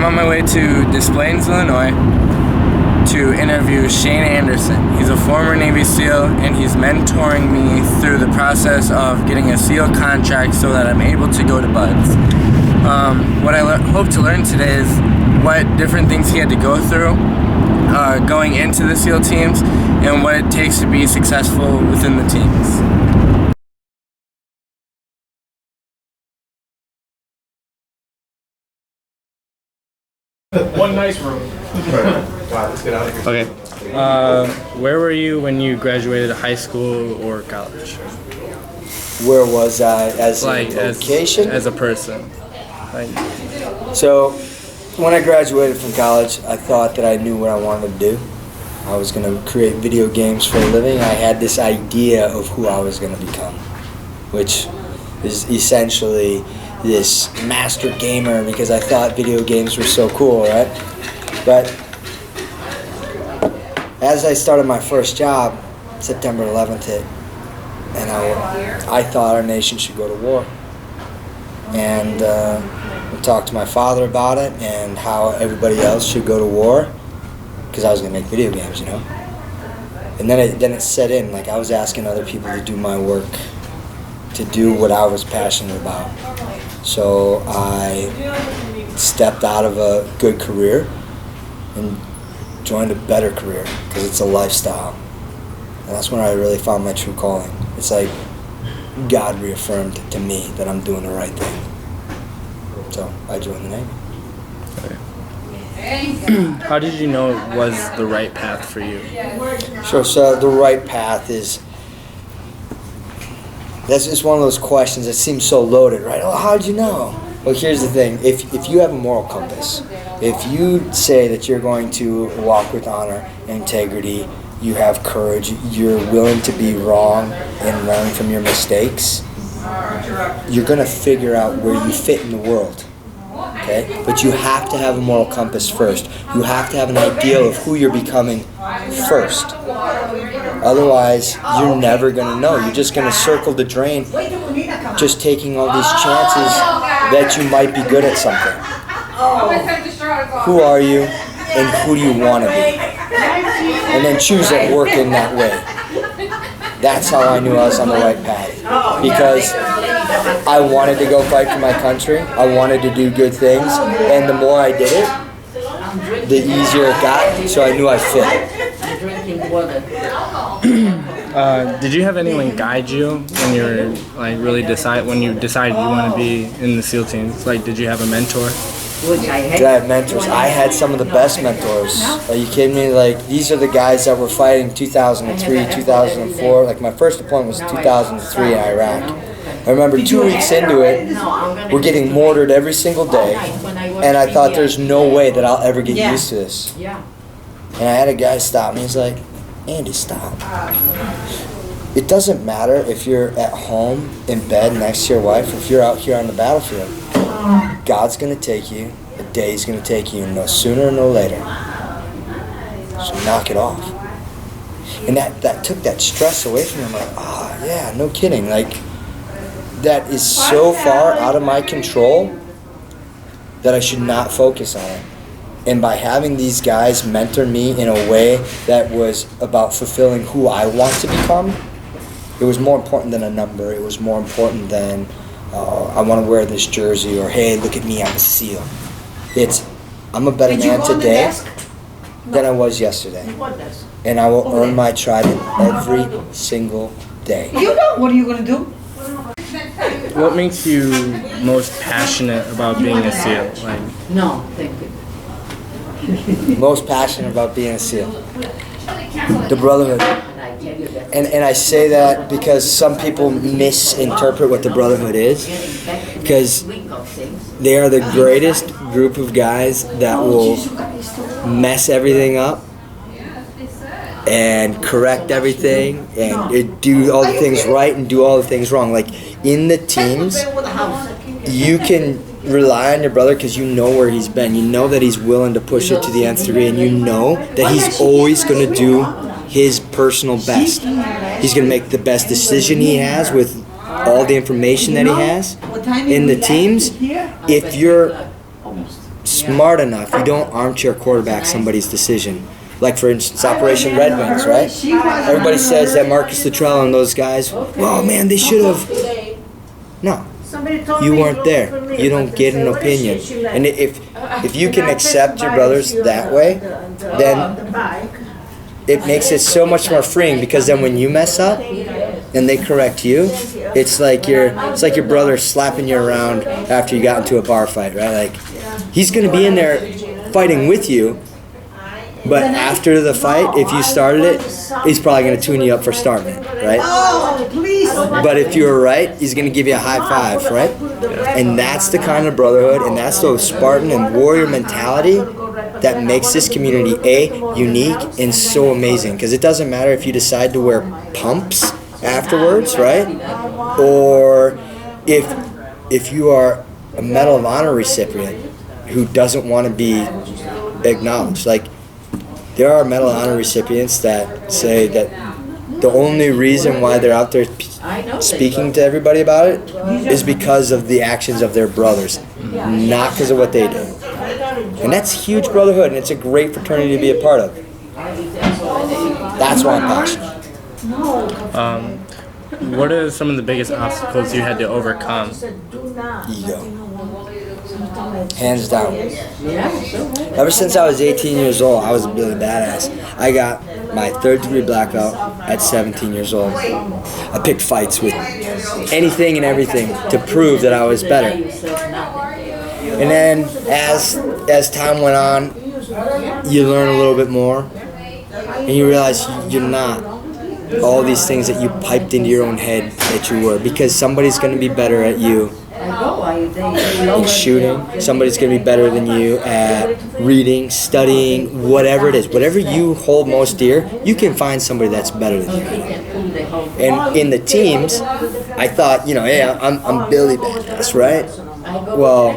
I'm on my way to Des Plaines, Illinois to interview Shane Anderson. He's a former Navy SEAL, and he's mentoring me through the process of getting a SEAL contract so that I'm able to go to BUD/S. What I hope to learn today is what different things he had to go through going into the SEAL teams and what it takes to be successful within the teams. One nice room. Wow, let's get out of here. Okay. Where were you when you graduated high school or college? Where was I as Like a location? as a person. Like, So, when I graduated from college, I thought that I knew what I wanted to do. I was going to create video games for a living. I had this idea of who I was going to become, which is essentially this master gamer because I thought video games were so cool, right? But as I started my first job, September 11th hit, and I thought our nation should go to war. And I talked to my father about it and how everybody else should go to war because I was going to make video games, you know? And then it set in, like I was asking other people to do my work, to do what I was passionate about. So I stepped out of a good career and joined a better career because it's a lifestyle. And that's when I really found my true calling. It's like God reaffirmed to me that I'm doing the right thing. So I joined the Navy. how did you know it was the right path for you? Sure, so the right path is, that's just one of those questions that seems so loaded, right? Oh, how'd you know? Well, here's the thing. If you have a moral compass, if you say that you're going to walk with honor and integrity, you have courage, you're willing to be wrong and learn from your mistakes, you're going to figure out where you fit in the world. Okay? But you have to have a moral compass first. You have to have an idea of who you're becoming first. Otherwise, you're never going to know. You're just going to circle the drain, just taking all these chances that you might be good at something. Who are you and who do you want to be? And then choose to work in that way. That's how I knew I was on the right path. Because I wanted to go fight for my country. I wanted to do good things. And the more I did it, the easier it got. So I knew I fit. Did you have anyone guide you when you were when you decided you want to be in the SEAL teams? Like, did you have a mentor? Did I have mentors? I had some of the best mentors. Are you kidding me? Like, these are the guys that were fighting 2003, 2004. Like, my first deployment was 2003 in Iraq. I remember 2 weeks into it, we're getting mortared every single day, and I thought there's no way that I'll ever get used to this. And I had a guy stop me. He's like, Andy, stop. It doesn't matter if you're at home in bed next to your wife or if you're out here on the battlefield. God's going to take you. A day's going to take you no sooner or no later. So knock it off. And that took that stress away from me. I'm like, yeah, no kidding. Like, that is so far out of my control that I should not focus on it. And by having these guys mentor me in a way that was about fulfilling who I want to become, it was more important than a number. It was more important than I want to wear this jersey, or hey, look at me, I'm a SEAL. It's, I'm a better man today than I was yesterday. And I will earn my trident every single day. You know, what are you going to do? What makes you most passionate about being a SEAL? Like, No, thank you. Most passionate about being a SEAL? The brotherhood. And I say that because some people misinterpret what the brotherhood is, because they are the greatest group of guys that will mess everything up and correct everything and do all the things right and do all the things wrong. Like, in the teams, you can rely on your brother because you know where he's been. You know that he's willing to push it to the nth degree, and you know that he's always going to do his personal best. He's going to make the best decision he has with all the information that he has. In the teams, if you're smart enough, you don't armchair quarterback somebody's decision. Like, for instance, Operation Red Wings, right? Everybody says that Marcus Luttrell and those guys, well, man, they should have. No, you weren't there. You don't get an opinion. And if you can accept your brothers that way, then it makes it so much more freeing, because then when you mess up and they correct you, it's like your brother slapping you around after you got into a bar fight, right? Like, he's gonna be in there fighting with you, but after the fight, if you started it, he's probably gonna tune you up for starting it, right? But if you were right, he's gonna give you a high five, right? And that's the kind of brotherhood, and that's the Spartan and warrior mentality that makes this community unique and so amazing. Because it doesn't matter if you decide to wear pumps afterwards, right? Or if you are a Medal of Honor recipient who doesn't want to be acknowledged. Like, there are Medal of Honor recipients that say that the only reason why they're out there speaking to everybody about it is because of the actions of their brothers, not because of what they do. And that's huge brotherhood, and it's a great fraternity to be a part of. That's why I'm passionate. What are some of the biggest obstacles you had to overcome? Ego. Hands down. Ever since I was 18 years old, I was a Billy Badass. I got my 3rd-degree black belt at 17 years old. I picked fights with anything and everything to prove that I was better. And then as time went on, you learn a little bit more, and you realize you're not all these things that you piped into your own head that you were, because somebody's going to be better at you in shooting, somebody's going to be better than you at reading, studying, whatever it is. Whatever you hold most dear, you can find somebody that's better than you. And in the teams, I thought, hey, I'm Billy Badass, right? Well,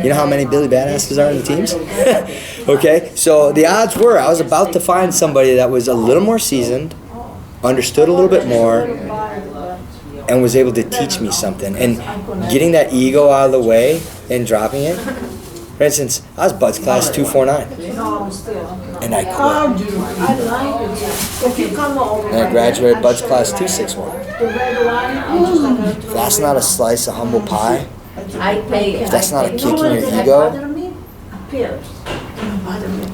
you know how many Billy Badasses are in the teams? Okay, so the odds were I was about to find somebody that was a little more seasoned, understood a little bit more, and was able to teach me something. And getting that ego out of the way and dropping it. For instance, I was Bud's class 249, and I quit. And I graduated Bud's class 261. If that's not a slice of humble pie, if that's not a kick in your ego,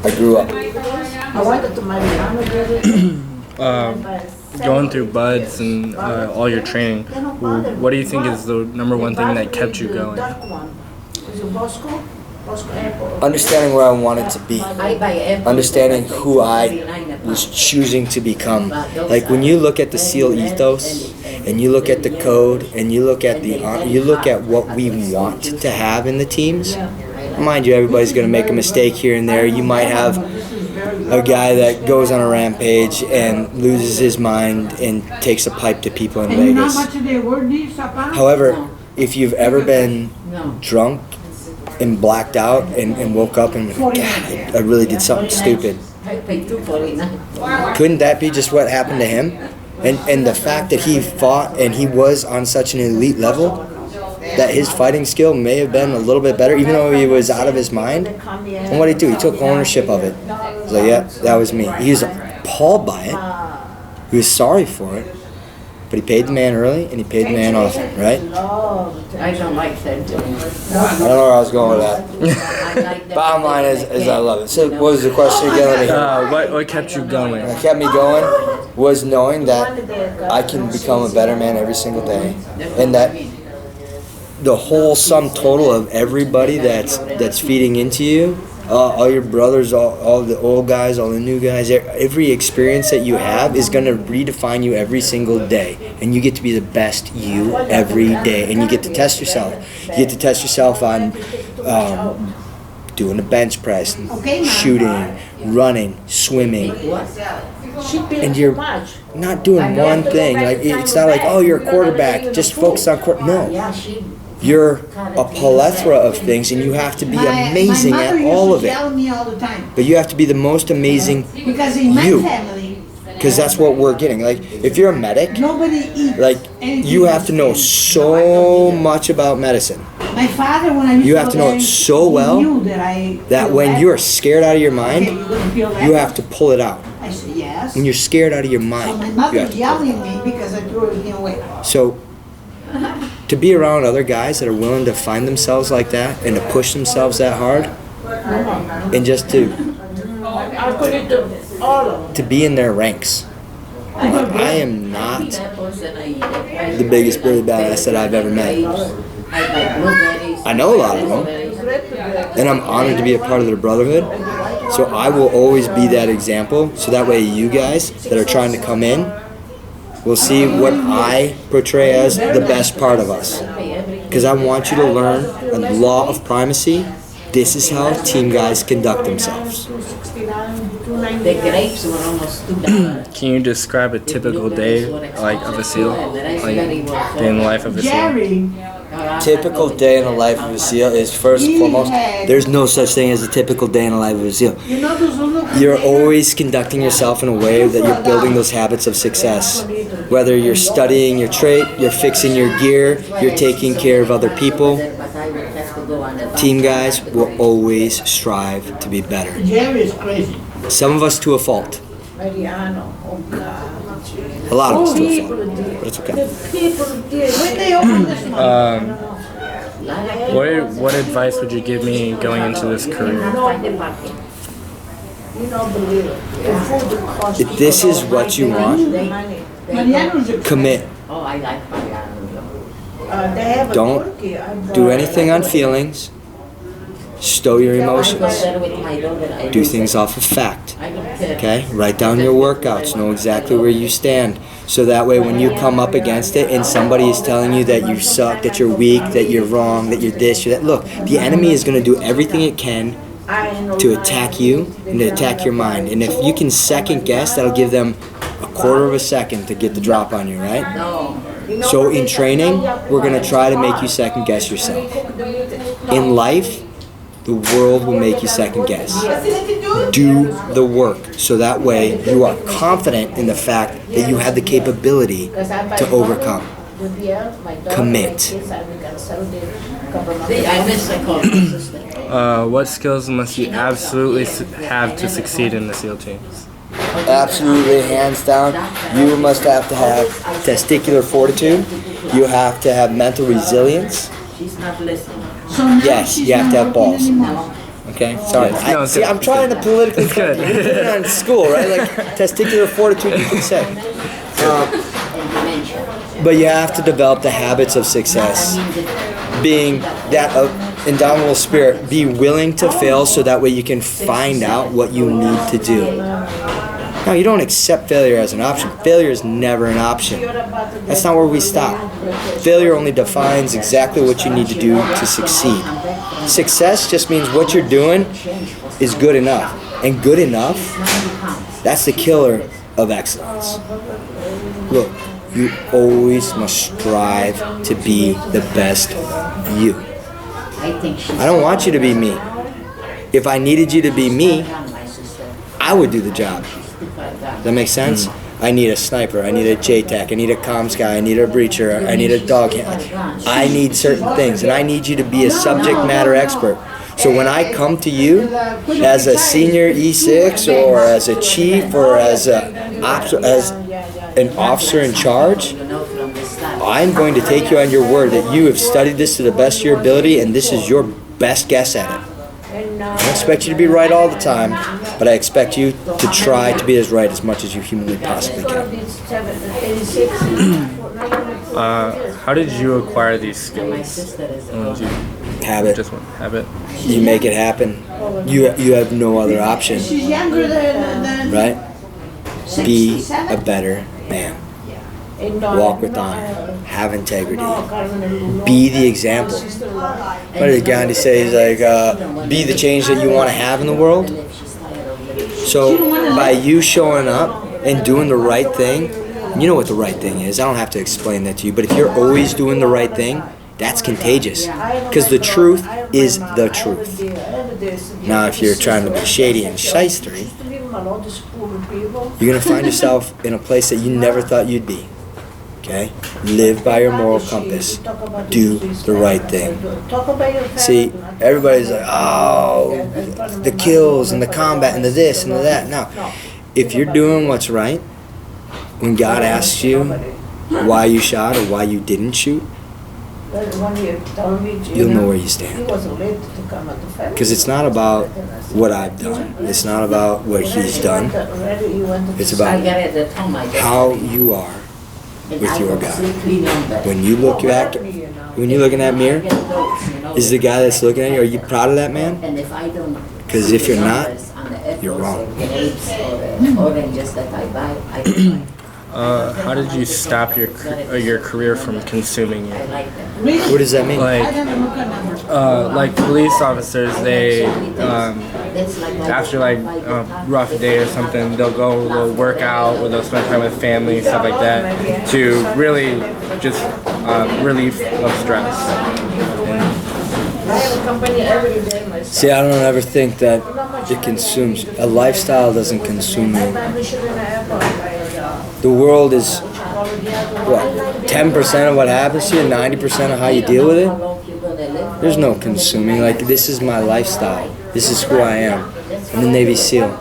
I grew up. Going through Buds and all your training, what do you think is the number one thing that kept you going? Understanding where I wanted to be. Understanding who I was choosing to become. Like, when you look at the SEAL ethos, and you look at the code, and you look at what we want to have in the teams. Mind you, everybody's going to make a mistake here and there. You might have a guy that goes on a rampage and loses his mind and takes a pipe to people in Vegas. However, if you've ever been drunk and blacked out and woke up and God, I really did something stupid, couldn't that be just what happened to him? And the fact that he fought and he was on such an elite level, that his fighting skill may have been a little bit better, even though he was out of his mind. And what did he do? He took ownership of it. He's like, yeah, that was me. He was appalled by it. He was sorry for it. But he paid the man early and he paid the man often, right? I don't like that. I don't know where I was going with that. Bottom line is I love it. So what was the question again? Let me hear. What kept you going? What kept me going was knowing that I can become a better man every single day. And that the whole sum total of everybody that's feeding into you, all your brothers, all the old guys, all the new guys, every experience that you have is going to redefine you every single day. And you get to be the best you every day. And you get to test yourself. You get to test yourself on doing a bench press, shooting, running, swimming. And you're not doing one thing. Like, it's not like, oh, you're a quarterback, just focus on No. You're a plethora of things, and you have to be amazing at all of it. But you have to be the most amazing you. Because that's what we're getting. Like, if you're a medic, like, you have to know so much about medicine. My father, when I used You to have go to know there, it so he well knew that that when you are scared out of your mind, okay, you're gonna feel that? you have to pull it out. I said, yes. When you're scared out of your So mind, my you mother have to pull it yelling out. at me because I threw everything away. So, to be around other guys that are willing to find themselves like that and to push themselves that hard, and just to be in their ranks. I am not the biggest Billy Badass that I've ever met. I know a lot of them, and I'm honored to be a part of their brotherhood. So I will always be that example, so that way you guys that are trying to come in will see what I portray as the best part of us. Because I want you to learn a law of primacy. This is how team guys conduct themselves. The grapes were almost too bad. Can you describe a typical day like of a SEAL? Like day in the life of a SEAL? Jerry, Typical day in the life of a SEAL is, first and foremost, there's no such thing as a typical day in the life of a SEAL. you know those little You're always conducting yourself in a way that you're building those habits of success. Whether you're studying your trait, you're fixing your gear, you're taking care of other people, team guys will always strive to be better. Jerry is crazy. Some of us to a fault. Mariano, oh God. A lot of us to a fault. But it's okay. When they open this one, What advice would you give me going into this career? If this is what you want, Mariano's a commit. Oh, I like Mariano. They have a Don't turkey. I brought- do anything on feelings. Stow your emotions. Do things off of fact. Okay? Write down your workouts. Know exactly where you stand. So that way when you come up against it and somebody is telling you that you suck, that you're weak, that you're wrong, that you're this, you're that. Look, the enemy is going to do everything it can to attack you and to attack your mind. And if you can second guess, that'll give them a quarter of a second to get the drop on you, right? So in training, we're going to try to make you second guess yourself. In life, the world will make you second guess. Do the work so that way you are confident in the fact that you have the capability to overcome. Commit. I miss the call. What skills must you absolutely have to succeed in the SEAL teams? Absolutely, hands down, you must have to have testicular fortitude. You have to have mental resilience. She's not listening. Yes, you have to have balls. Okay, sorry. No, it's See, good. I'm trying to politically It's good. put it on school, right? Like testicular fortitude, you can say. But you have to develop the habits of success. Being that indomitable spirit, be willing to fail so that way you can find out what you need to do. Now, you don't accept failure as an option. Failure is never an option. That's not where we stop. Failure only defines exactly what you need to do to succeed. Success just means what you're doing is good enough. And good enough, that's the killer of excellence. Look, you always must strive to be the best you. I don't want you to be me. If I needed you to be me, I would do the job. Does that make sense? I need a sniper, I need a JTAC, I need a comms guy, I need a breacher, I need a dog hand. I need certain things, and I need you to be a subject matter expert. So when I come to you as a senior E6 or as a chief or as an officer in charge, I'm going to take you on your word that you have studied this to the best of your ability and this is your best guess at it. I don't expect you to be right all the time, but I expect you to try to be as right as much as you humanly possibly can. How did you acquire these skills? Habit. Just one habit. You make it happen. You have no other option, She's younger than right? Be a better man. Walk with honor. Have integrity. Be the example. What did Gandhi say? He's like, be the change that you want to have in the world. So by you showing up and doing the right thing, you know what the right thing is. I don't have to explain that to you. But if you're always doing the right thing, that's contagious. Because the truth is the truth. Now, if you're trying to be shady and shystery, you're going to find yourself in a place that you never thought you'd be. Okay? Live by your moral compass. Do the right thing. See, everybody's like, oh, the kills and the combat and the this and the that. No. If you're doing what's right, when God asks you why you shot or why you didn't shoot, you'll know where you stand. Because it's not about what I've done. It's not about what he's done. It's about how you are with your God. When you look back, when you look in that mirror, is the guy that's looking at you, are you proud of that man? Because if you're not, you're wrong. How did you stop your career from consuming you? What does that mean? Like police officers, they after like a rough day or something, they'll work out or they'll spend time with family, stuff like that, to really just relief of stress. See, I don't ever think that it consumes. A lifestyle doesn't consume you. The world is, what, 10% of what happens to you, 90% of how you deal with it? There's no consuming. Like, this is my lifestyle. This is who I am. I'm a Navy SEAL.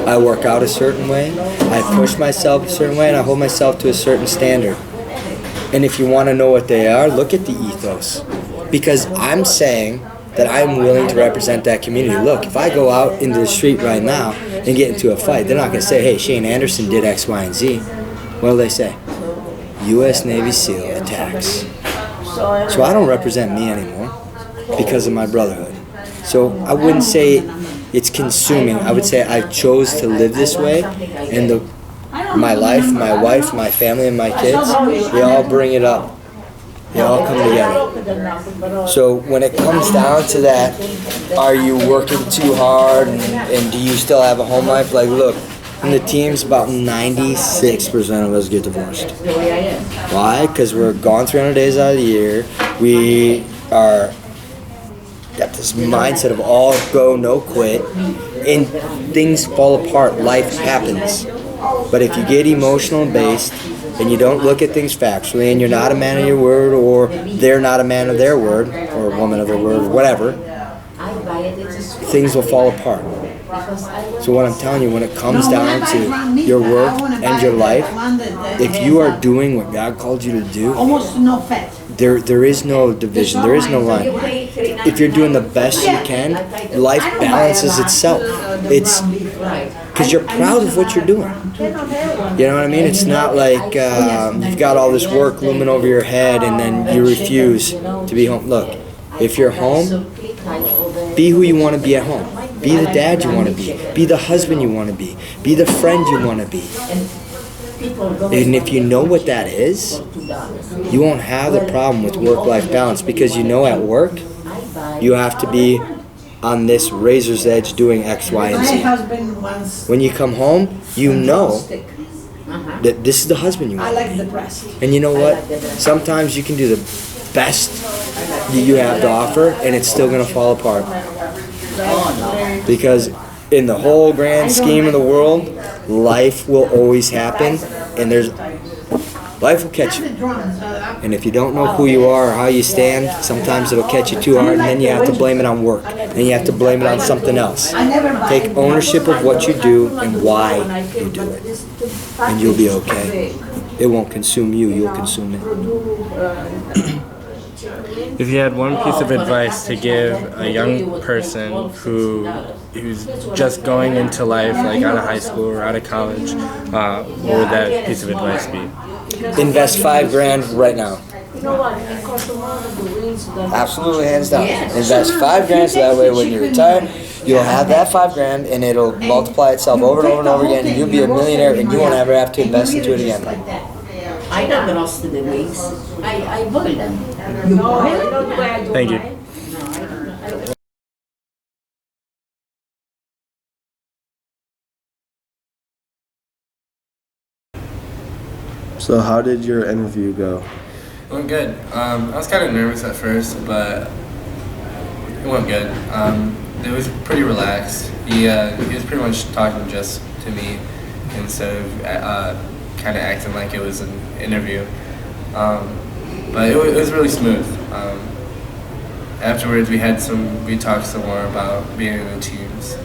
I work out a certain way, I push myself a certain way, and I hold myself to a certain standard. And if you want to know what they are, look at the ethos. Because I'm saying that I'm willing to represent that community. Look, if I go out into the street right now and get into a fight, they're not going to say, hey, Shane Anderson did X, Y, and Z. What do they say? U.S. Navy SEAL attacks. So I don't represent me anymore because of my brotherhood. So I wouldn't say it's consuming. I would say I chose to live this way, and my life, my wife, my family, and my kids, they all bring it up. They all come together. So when it comes down to that, are you working too hard and do you still have a home life? Like, look, in the teams, about 96% of us get divorced. Why? Because we're gone 300 days out of the year. We are got this mindset of all go, no quit, and things fall apart. Life happens. But if you get emotional based, and you don't look at things factually, and you're not a man of your word, or they're not a man of their word, or a woman of their word, or whatever, things will fall apart. So what I'm telling you, when it comes down to your work and your life, if you are doing what God called you to do, there is no division, there is no line. If you're doing the best you can, life balances itself. It's because you're proud of what you're doing. You know what I mean? It's not like you've got all this work looming over your head and then you refuse to be home. Look, if you're home, be who you want to be at home. Be the dad you want to be. Be the husband you want to be. Be the friend you want to be. And if you know what that is, you won't have the problem with work-life balance, because you know at work you have to be on this razor's edge doing X, Y, and Z. When you come home, you know that this is the husband you want to be. And you know what? Sometimes you can do the best that you have to offer, and it's still going to fall apart. Because in the whole grand scheme of the world, life will always happen, and life will catch you. And if you don't know who you are or how you stand, sometimes it'll catch you too hard, and then you have to blame it on work. Then you have to blame it on something else. Take ownership of what you do and why you do it, and you'll be okay. It won't consume you, you'll consume it. If you had one piece of advice to give a young person who's just going into life, like out of high school or out of college, what would that piece of advice be? Invest $5,000 right now. Absolutely, hands down. Invest $5,000 so that way when you retire, you'll have that $5,000 and it'll multiply itself over and over and over again, and you'll be a millionaire and you won't ever have to invest into it again. I don't lost the wings. I boil them. You boil? Thank you. So how did your interview go? It went good. I was kind of nervous at first, but it went good. It was pretty relaxed. He was pretty much talking just to me instead of kind of acting like it was an interview. But it was really smooth. Afterwards, we talked some more about being in the teams.